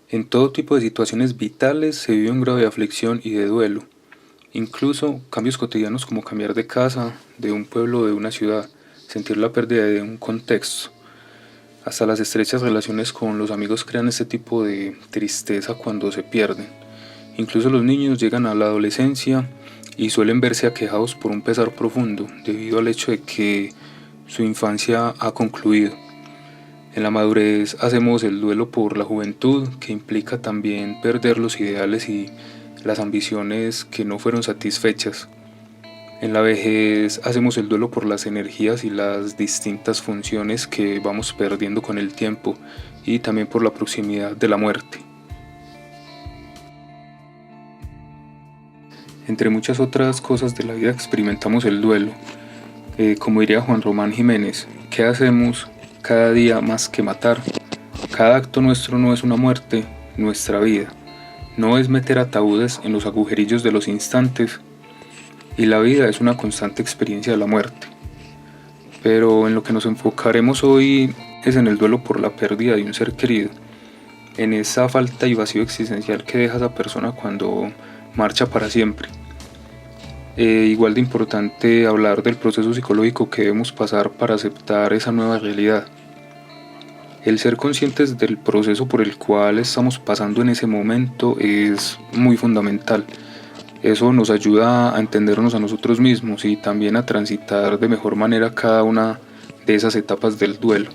En todo tipo de situaciones vitales se vive un grado de aflicción y de duelo. Incluso cambios cotidianos como cambiar de casa, de un pueblo o de una ciudad, sentir la pérdida de un contexto. Hasta las estrechas relaciones con los amigos crean este tipo de tristeza cuando se pierden. Incluso los niños llegan a la adolescencia y suelen verse aquejados por un pesar profundo debido al hecho de que su infancia ha concluido. En la madurez hacemos el duelo por la juventud, que implica también perder los ideales y las ambiciones que no fueron satisfechas. En la vejez hacemos el duelo por las energías y las distintas funciones que vamos perdiendo con el tiempo y también por la proximidad de la muerte. Entre muchas otras cosas de la vida experimentamos el duelo. Como diría Juan Román Jiménez, ¿qué hacemos cada día más que matar? Cada acto nuestro no es una muerte, nuestra vida. No es meter ataúdes en los agujerillos de los instantes, y la vida es una constante experiencia de la muerte. Pero en lo que nos enfocaremos hoy es en el duelo por la pérdida de un ser querido, en esa falta y vacío existencial que deja esa persona cuando marcha para siempre. Igual de importante hablar del proceso psicológico que debemos pasar para aceptar esa nueva realidad. El ser conscientes del proceso por el cual estamos pasando en ese momento es muy fundamental. Eso nos ayuda a entendernos a nosotros mismos y también a transitar de mejor manera cada una de esas etapas del duelo.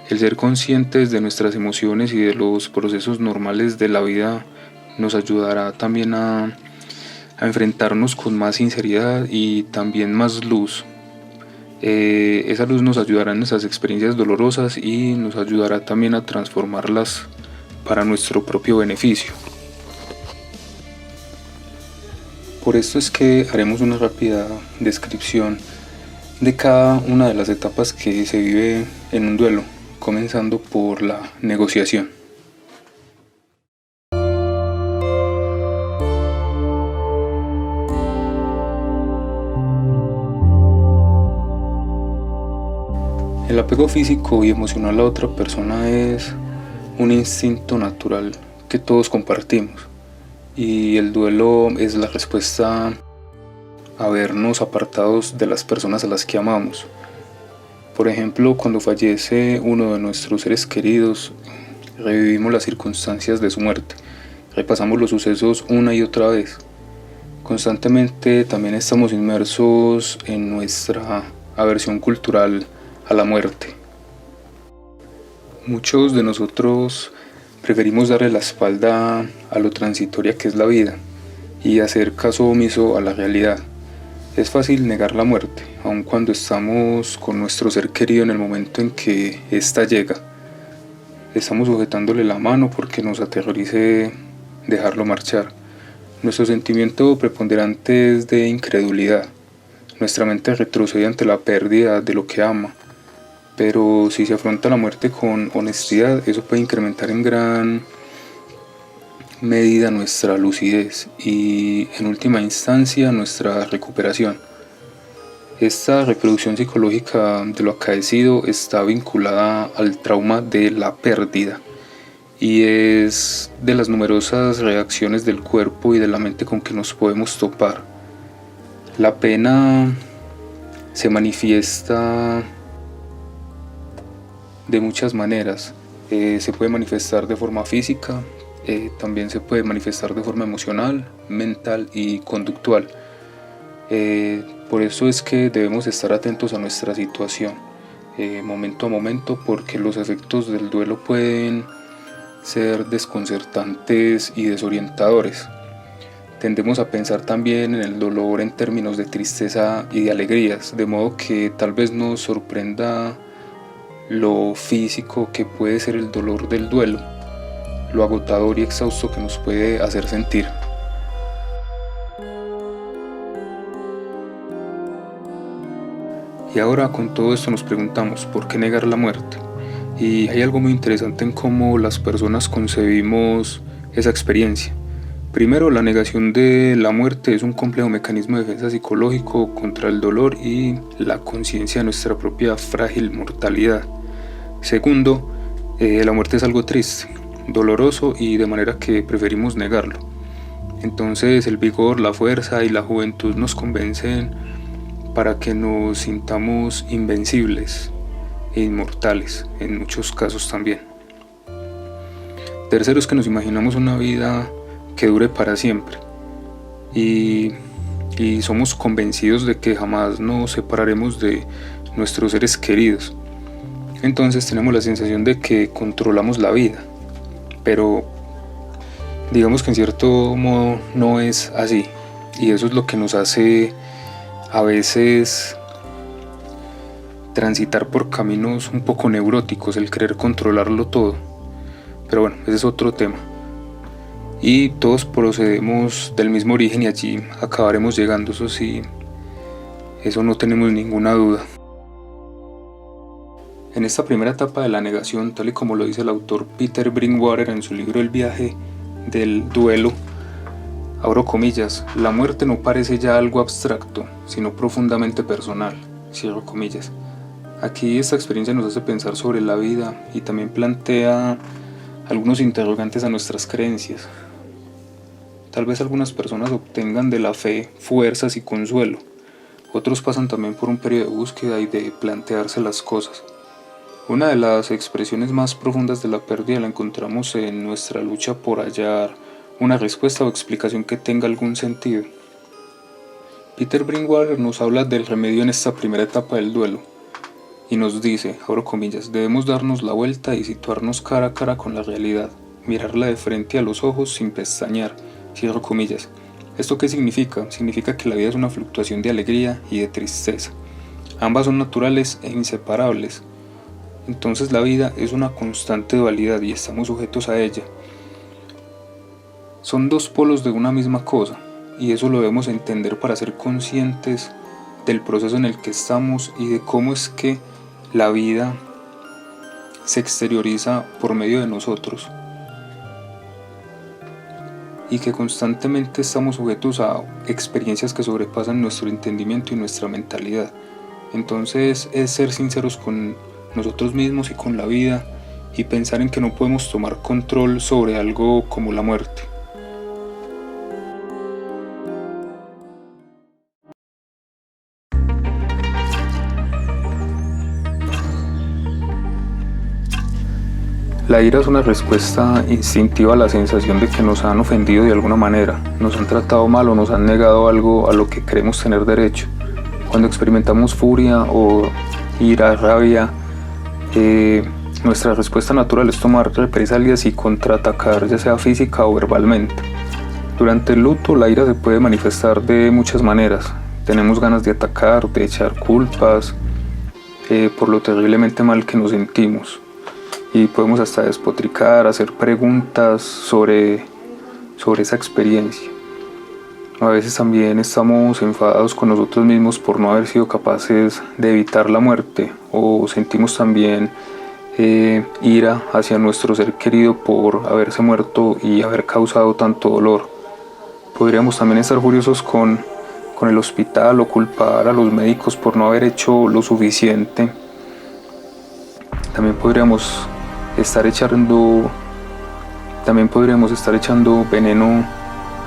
El ser conscientes de nuestras emociones y de los procesos normales de la vida nos ayudará también a enfrentarnos con más sinceridad y también más luz. Esa luz nos ayudará en nuestras experiencias dolorosas y nos ayudará también a transformarlas para nuestro propio beneficio. Por esto es que haremos una rápida descripción de cada una de las etapas que se vive en un duelo, comenzando por la negociación. El apego físico y emocional a otra persona es un instinto natural que todos compartimos, y el duelo es la respuesta a vernos apartados de las personas a las que amamos. Por ejemplo, cuando fallece uno de nuestros seres queridos, revivimos las circunstancias de su muerte, repasamos los sucesos una y otra vez. Constantemente también estamos inmersos en nuestra aversión cultural a la muerte. Muchos de nosotros preferimos darle la espalda a lo transitoria que es la vida y hacer caso omiso a la realidad. Es fácil negar la muerte, aun cuando estamos con nuestro ser querido en el momento en que ésta llega. Estamos sujetándole la mano porque nos aterrorice dejarlo marchar. Nuestro sentimiento preponderante es de incredulidad. Nuestra mente retrocede ante la pérdida de lo que ama. Pero si se afronta la muerte con honestidad, eso puede incrementar en gran medida nuestra lucidez y, en última instancia, nuestra recuperación. Esta reproducción psicológica de lo acaecido está vinculada al trauma de la pérdida y es de las numerosas reacciones del cuerpo y de la mente con que nos podemos topar. La pena se manifiesta de muchas maneras. Se puede manifestar de forma física, también se puede manifestar de forma emocional, mental y conductual. Por eso es que debemos estar atentos a nuestra situación, momento a momento, porque los efectos del duelo pueden ser desconcertantes y desorientadores. Tendemos a pensar también en el dolor en términos de tristeza y de alegrías, de modo que tal vez nos sorprenda lo físico que puede ser el dolor del duelo, lo agotador y exhausto que nos puede hacer sentir. Y ahora con todo esto nos preguntamos, ¿por qué negar la muerte? Y hay algo muy interesante en cómo las personas concebimos esa experiencia. Primero, la negación de la muerte es un complejo mecanismo de defensa psicológico contra el dolor y la conciencia de nuestra propia frágil mortalidad. Segundo, la muerte es algo triste. doloroso y de manera que preferimos negarlo. Entonces el vigor, la fuerza y la juventud nos convencen para que nos sintamos invencibles e inmortales, en muchos casos también. Tercero es que nos imaginamos una vida que dure para siempre y somos convencidos de que jamás nos separaremos de nuestros seres queridos. Entonces tenemos la sensación de que controlamos la vida, pero digamos que en cierto modo no es así, y eso es lo que nos hace a veces transitar por caminos un poco neuróticos, el querer controlarlo todo. Pero bueno, ese es otro tema. Y todos procedemos del mismo origen y allí acabaremos llegando, eso sí, eso no tenemos ninguna duda. En esta primera etapa de la negación, tal y como lo dice el autor Peter Bringwater en su libro El viaje del duelo, abro comillas, la muerte no parece ya algo abstracto, sino profundamente personal, cierro comillas. Aquí esta experiencia nos hace pensar sobre la vida y también plantea algunos interrogantes a nuestras creencias. Tal vez algunas personas obtengan de la fe fuerzas y consuelo, otros pasan también por un periodo de búsqueda y de plantearse las cosas. Una de las expresiones más profundas de la pérdida la encontramos en nuestra lucha por hallar una respuesta o explicación que tenga algún sentido. Peter Bringwater nos habla del remedio en esta primera etapa del duelo y nos dice, abro comillas, debemos darnos la vuelta y situarnos cara a cara con la realidad, mirarla de frente a los ojos sin pestañear, cierro comillas. ¿Esto qué significa? Significa que la vida es una fluctuación de alegría y de tristeza. Ambas son naturales e inseparables. Entonces la vida es una constante dualidad y estamos sujetos a ella. Son dos polos de una misma cosa, y eso lo debemos entender para ser conscientes del proceso en el que estamos y de cómo es que la vida se exterioriza por medio de nosotros y que constantemente estamos sujetos a experiencias que sobrepasan nuestro entendimiento y nuestra mentalidad. Entonces es ser sinceros con nosotros mismos y con la vida y pensar en que no podemos tomar control sobre algo como la muerte. La ira es una respuesta instintiva a la sensación de que nos han ofendido de alguna manera, nos han tratado mal o nos han negado algo a lo que creemos tener derecho. Cuando experimentamos furia o ira, rabia, nuestra respuesta natural es tomar represalias y contraatacar, ya sea física o verbalmente. Durante el luto, la ira se puede manifestar de muchas maneras. Tenemos ganas de atacar, de echar culpas por lo terriblemente mal que nos sentimos. Y podemos hasta despotricar, hacer preguntas sobre esa experiencia. A veces también estamos enfadados con nosotros mismos por no haber sido capaces de evitar la muerte, o sentimos también ira hacia nuestro ser querido por haberse muerto y haber causado tanto dolor. Podríamos también estar furiosos con el hospital o culpar a los médicos por no haber hecho lo suficiente. También podríamos estar echando veneno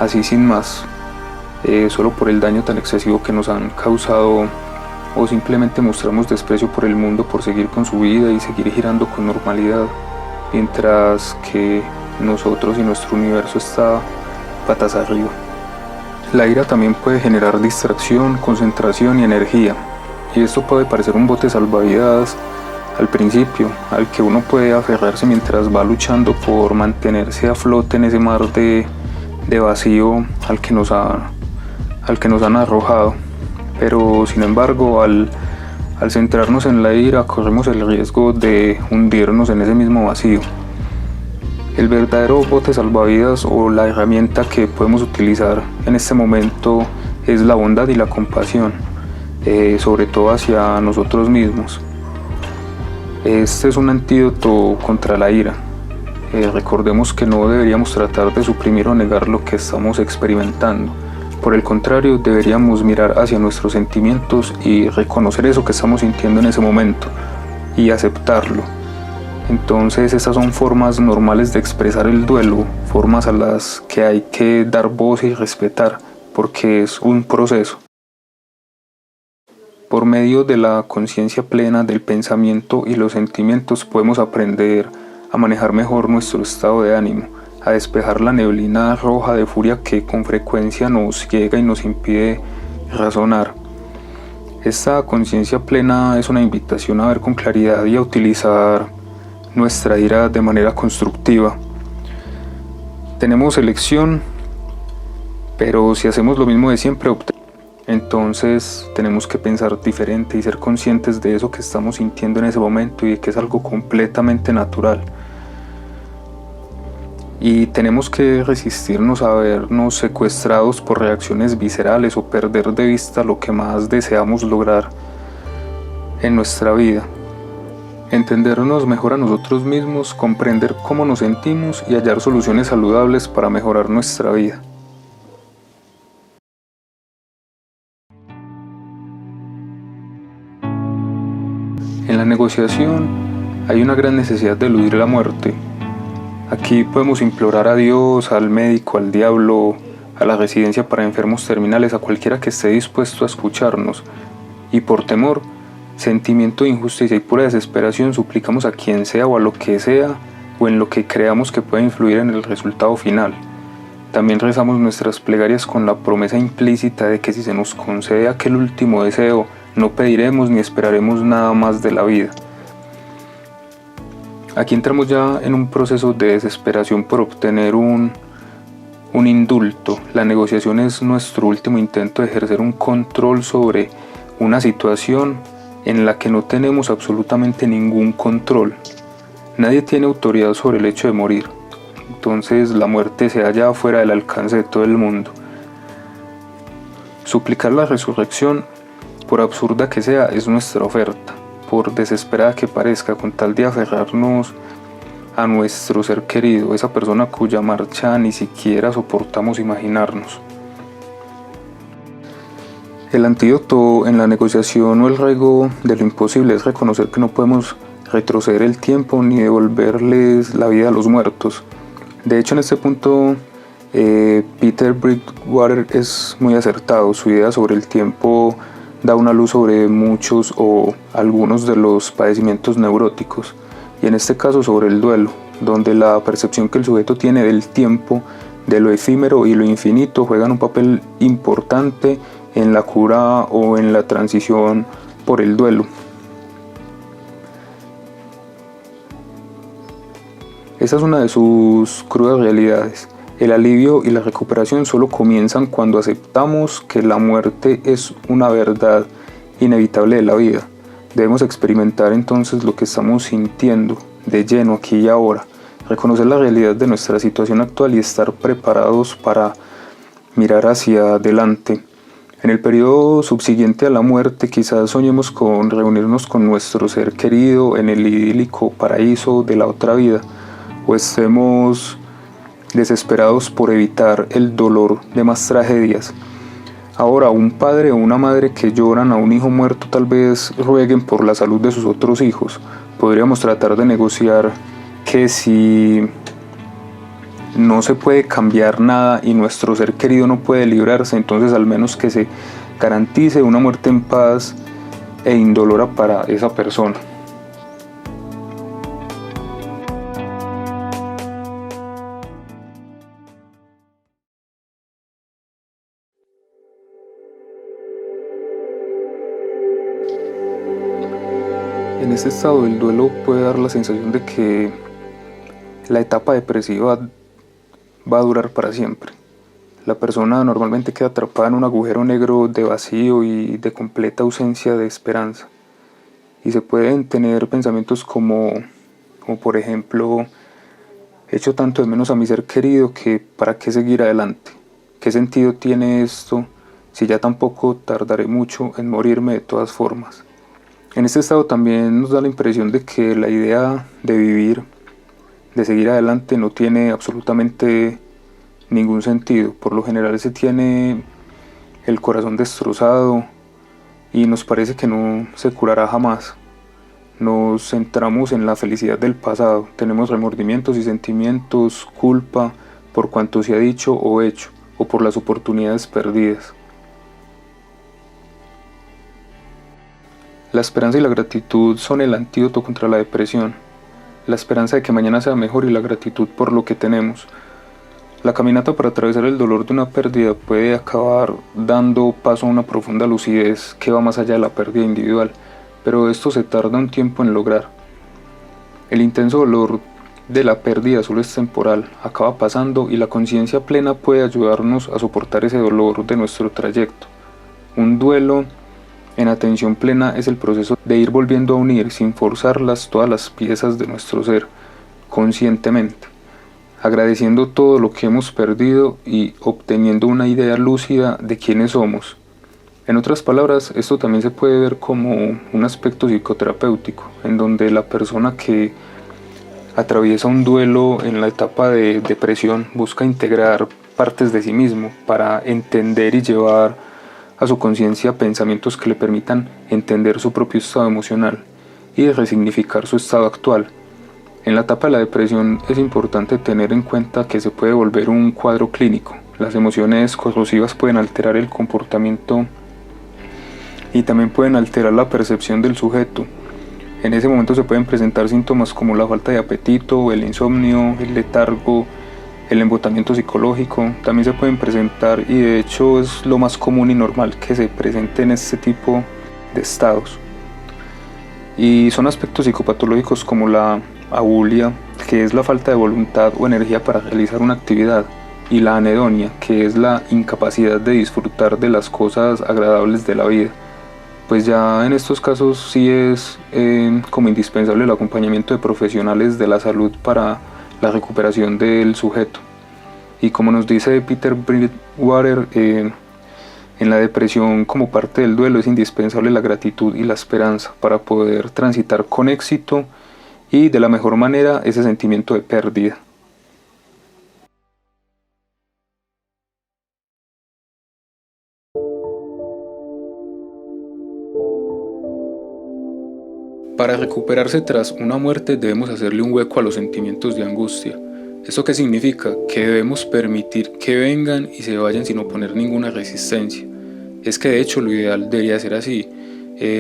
así sin más, solo por el daño tan excesivo que nos han causado, o simplemente mostramos desprecio por el mundo por seguir con su vida y seguir girando con normalidad, mientras que nosotros y nuestro universo está patas arriba. La ira también puede generar distracción, concentración y energía, y esto puede parecer un bote salvavidas al principio, al que uno puede aferrarse mientras va luchando por mantenerse a flote en ese mar de vacío al que nos han arrojado. Pero sin embargo, al centrarnos en la ira, corremos el riesgo de hundirnos en ese mismo vacío. El verdadero bote salvavidas o la herramienta que podemos utilizar en este momento es la bondad y la compasión, sobre todo hacia nosotros mismos. Este es un antídoto contra la ira. Recordemos que no deberíamos tratar de suprimir o negar lo que estamos experimentando. Por el contrario, deberíamos mirar hacia nuestros sentimientos y reconocer eso que estamos sintiendo en ese momento y aceptarlo. Entonces estas son formas normales de expresar el duelo, formas a las que hay que dar voz y respetar, porque es un proceso. Por medio de la conciencia plena del pensamiento y los sentimientos podemos aprender a manejar mejor nuestro estado de ánimo, a despejar la neblina roja de furia que con frecuencia nos ciega y nos impide razonar. Esta conciencia plena es una invitación a ver con claridad y a utilizar nuestra ira de manera constructiva. Tenemos elección, pero si hacemos lo mismo de siempre, entonces tenemos que pensar diferente y ser conscientes de eso que estamos sintiendo en ese momento y de que es algo completamente natural. Y tenemos que resistirnos a vernos secuestrados por reacciones viscerales o perder de vista lo que más deseamos lograr en nuestra vida. Entendernos mejor a nosotros mismos, comprender cómo nos sentimos y hallar soluciones saludables para mejorar nuestra vida. En la negociación hay una gran necesidad de eludir la muerte. Aquí podemos implorar a Dios, al médico, al diablo, a la residencia para enfermos terminales, a cualquiera que esté dispuesto a escucharnos. Y por temor, sentimiento de injusticia y pura desesperación suplicamos a quien sea o a lo que sea o en lo que creamos que pueda influir en el resultado final. También rezamos nuestras plegarias con la promesa implícita de que si se nos concede aquel último deseo, no pediremos ni esperaremos nada más de la vida. Aquí entramos ya en un proceso de desesperación por obtener un indulto. La negociación es nuestro último intento de ejercer un control sobre una situación en la que no tenemos absolutamente ningún control. Nadie tiene autoridad sobre el hecho de morir. Entonces la muerte se halla fuera del alcance de todo el mundo. Suplicar la resurrección, por absurda que sea, es nuestra oferta. Por desesperada que parezca, con tal de aferrarnos a nuestro ser querido, esa persona cuya marcha ni siquiera soportamos imaginarnos. El antídoto en la negociación o el ruego de lo imposible es reconocer que no podemos retroceder el tiempo ni devolverles la vida a los muertos. De hecho, en este punto, Peter Bridgewater es muy acertado. Su idea sobre el tiempo da una luz sobre muchos o algunos de los padecimientos neuróticos, y en este caso sobre el duelo, donde la percepción que el sujeto tiene del tiempo, de lo efímero y lo infinito juegan un papel importante en la cura o en la transición por el duelo. Esa es una de sus crudas realidades. El alivio y la recuperación solo comienzan cuando aceptamos que la muerte es una verdad inevitable de la vida. Debemos experimentar entonces lo que estamos sintiendo de lleno aquí y ahora, reconocer la realidad de nuestra situación actual y estar preparados para mirar hacia adelante. En el periodo subsiguiente a la muerte quizás soñemos con reunirnos con nuestro ser querido en el idílico paraíso de la otra vida, o estemos desesperados por evitar el dolor de más tragedias. Ahora, un padre o una madre que lloran a un hijo muerto tal vez rueguen por la salud de sus otros hijos. Podríamos tratar de negociar que si no se puede cambiar nada y nuestro ser querido no puede librarse, entonces al menos que se garantice una muerte en paz e indolora para esa persona. En este estado del duelo puede dar la sensación de que la etapa depresiva va a durar para siempre. La persona normalmente queda atrapada en un agujero negro de vacío y de completa ausencia de esperanza. Y se pueden tener pensamientos como por ejemplo, echo tanto de menos a mi ser querido que ¿para qué seguir adelante? ¿Qué sentido tiene esto si ya tampoco tardaré mucho en morirme de todas formas? En este estado también nos da la impresión de que la idea de vivir, de seguir adelante, no tiene absolutamente ningún sentido. Por lo general se tiene el corazón destrozado y nos parece que no se curará jamás. Nos centramos en la felicidad del pasado, tenemos remordimientos y sentimientos, culpa por cuanto se ha dicho o hecho, o por las oportunidades perdidas. La esperanza y la gratitud son el antídoto contra la depresión. La esperanza de que mañana sea mejor y la gratitud por lo que tenemos. La caminata para atravesar el dolor de una pérdida puede acabar dando paso a una profunda lucidez que va más allá de la pérdida individual, pero esto se tarda un tiempo en lograr. El intenso dolor de la pérdida solo es temporal, acaba pasando y la conciencia plena puede ayudarnos a soportar ese dolor de nuestro trayecto. Un duelo en atención plena es el proceso de ir volviendo a unir sin forzarlas todas las piezas de nuestro ser, conscientemente, agradeciendo todo lo que hemos perdido y obteniendo una idea lúcida de quiénes somos. En otras palabras, esto también se puede ver como un aspecto psicoterapéutico, en donde la persona que atraviesa un duelo en la etapa de depresión busca integrar partes de sí mismo para entender y llevar a su conciencia pensamientos que le permitan entender su propio estado emocional y resignificar su estado actual. En la etapa de la depresión es importante tener en cuenta que se puede volver un cuadro clínico. Las emociones corrosivas pueden alterar el comportamiento y también pueden alterar la percepción del sujeto. En ese momento se pueden presentar síntomas como la falta de apetito, el insomnio, el letargo, el embotamiento psicológico. También se pueden presentar, y de hecho es lo más común y normal que se presenten este tipo de estados. Y son aspectos psicopatológicos como la abulia, que es la falta de voluntad o energía para realizar una actividad, y la anedonia, que es la incapacidad de disfrutar de las cosas agradables de la vida. Pues ya en estos casos sí es como indispensable el acompañamiento de profesionales de la salud para la recuperación del sujeto. Y como nos dice Peter Bridgewater, en la depresión como parte del duelo es indispensable la gratitud y la esperanza para poder transitar con éxito y de la mejor manera ese sentimiento de pérdida. Para recuperarse tras una muerte debemos hacerle un hueco a los sentimientos de angustia. ¿Esto qué significa? Que debemos permitir que vengan y se vayan sin oponer ninguna resistencia. Es que de hecho lo ideal debería ser así.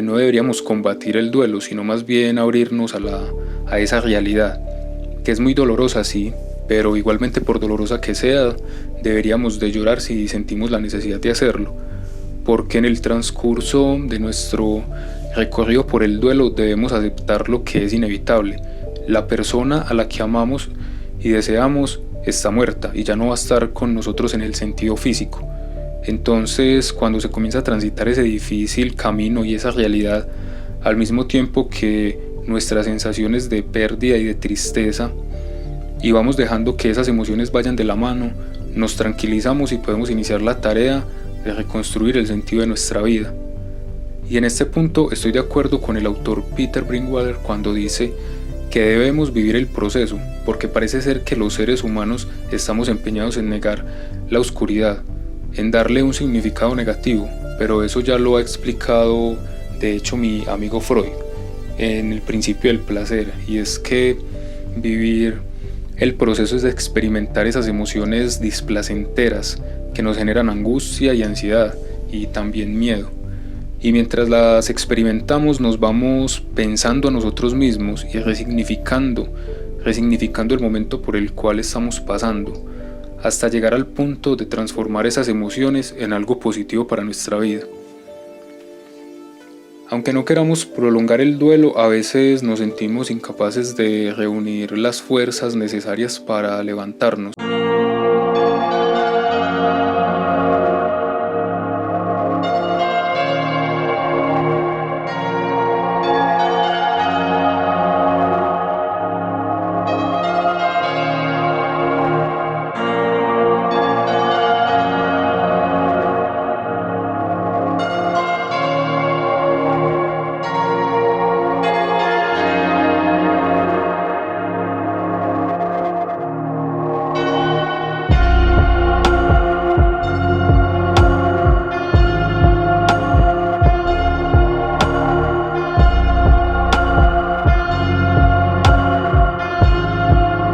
No deberíamos combatir el duelo, sino más bien abrirnos a esa realidad, que es muy dolorosa, sí, pero igualmente por dolorosa que sea, deberíamos de llorar si sentimos la necesidad de hacerlo, porque en el transcurso de nuestro recorrido por el duelo debemos aceptar lo que es inevitable. La persona a la que amamos y deseamos está muerta y ya no va a estar con nosotros en el sentido físico. Entonces, cuando se comienza a transitar ese difícil camino y esa realidad, al mismo tiempo que nuestras sensaciones de pérdida y de tristeza, y vamos dejando que esas emociones vayan de la mano, nos tranquilizamos y podemos iniciar la tarea de reconstruir el sentido de nuestra vida. Y en este punto estoy de acuerdo con el autor Peter Bridgewater cuando dice que debemos vivir el proceso, porque parece ser que los seres humanos estamos empeñados en negar la oscuridad, en darle un significado negativo, pero eso ya lo ha explicado de hecho mi amigo Freud en El principio del placer, y es que vivir el proceso es de experimentar esas emociones displacenteras que nos generan angustia y ansiedad y también miedo. Y mientras las experimentamos nos vamos pensando a nosotros mismos y resignificando el momento por el cual estamos pasando, hasta llegar al punto de transformar esas emociones en algo positivo para nuestra vida. Aunque no queramos prolongar el duelo, a veces nos sentimos incapaces de reunir las fuerzas necesarias para levantarnos.